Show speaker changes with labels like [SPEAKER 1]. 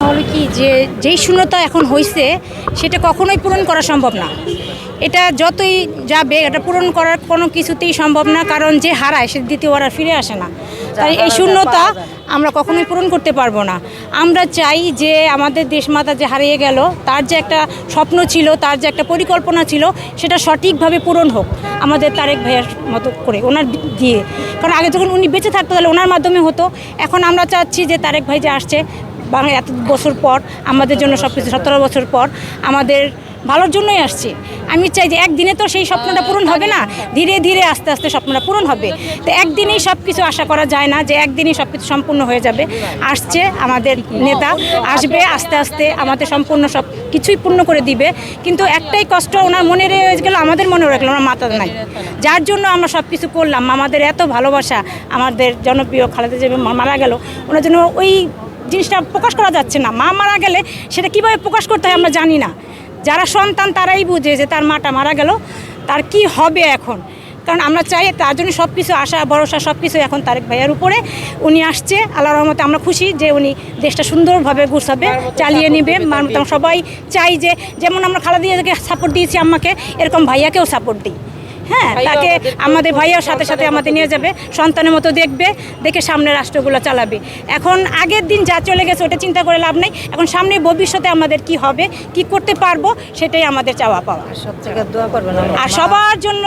[SPEAKER 1] হলো কি যে যেই শূন্যতা এখন হয়েছে সেটা কখনোই পূরণ করা সম্ভব না। এটা যতই যাবে এটা পূরণ করার কোনো কিছুতেই সম্ভব না, কারণ যে হারায় সে দ্বিতীয়বার আর ফিরে আসে না। তাই এই শূন্যতা আমরা কখনোই পূরণ করতে পারবো না। আমরা চাই যে আমাদের দেশমাতা যে হারিয়ে গেল, তার যে একটা স্বপ্ন ছিল, তার যে একটা পরিকল্পনা ছিল, সেটা সঠিকভাবে পূরণ হোক আমাদের তারেক ভাইয়ের মতো করে, ওনার দিয়ে। কারণ আগে যখন উনি বেঁচে থাকতো তাহলে ওনার মাধ্যমে হতো। এখন আমরা চাচ্ছি যে তারেক ভাই যে আসছে বাংলা এত বছর পর, আমাদের জন্য সব কিছু 17 বছর পর আমাদের ভালোর জন্যই আসছে। আমি চাই যে একদিনে তো সেই স্বপ্নটা পূরণ হবে না, ধীরে ধীরে আস্তে আস্তে স্বপ্নটা পূরণ হবে। তো একদিনেই সব কিছু আশা করা যায় না যে একদিনই সব কিছু সম্পূর্ণ হয়ে যাবে। আসছে আমাদের নেতা, আসবে আস্তে আস্তে আমাদের সম্পূর্ণ সব কিছুই পূর্ণ করে দিবে। কিন্তু একটাই কষ্ট, ওনার মনে রয়ে গেল, আমাদের মনে রয়ে গেল, ওনার মাথা নাই, যার জন্য আমরা সব কিছু করলাম। আমাদের এত ভালোবাসা, আমাদের জনপ্রিয় খালেদা জিয়া মারা গেল, ওনার জন্য ওই জিনিসটা প্রকাশ করা যাচ্ছে না। মা মারা গেলে সেটা কীভাবে প্রকাশ করতে হয় আমরা জানি না। যারা সন্তান তারাই বুঝে যে তার মাটা মারা গেল, তার কি হবে এখন। কারণ আমরা চাই তার জন্য সব কিছু আশা ভরসা সব কিছু এখন তারেক ভাইয়ের উপরে। উনি আসছে, আল্লাহর রহমতে আমরা খুশি যে উনি দেশটা সুন্দরভাবে গুছাবে, চালিয়ে নেবে। সবাই চাই যে যেমন আমরা খালেদা জিয়াকে সাপোর্ট দিয়েছি আম্মাকে, এরকম ভাইয়াকেও সাপোর্ট দিই। হ্যাঁ, তাকে আমাদের ভাইয়ার সাথে সাথে আমাদের নিয়ে যাবে, সন্তানের মতো দেখবে, দেখে সামনে রাষ্ট্রগুলো চালাবে। এখন আগের দিন যা চলে গেছে ওটা চিন্তা করে লাভ নেই। এখন সামনে ভবিষ্যতে আমাদের কি হবে, কি করতে পারবো, সেটাই আমাদের চাওয়া পাওয়া।
[SPEAKER 2] সব থেকে দোয়া করবেন
[SPEAKER 1] আর সবার জন্য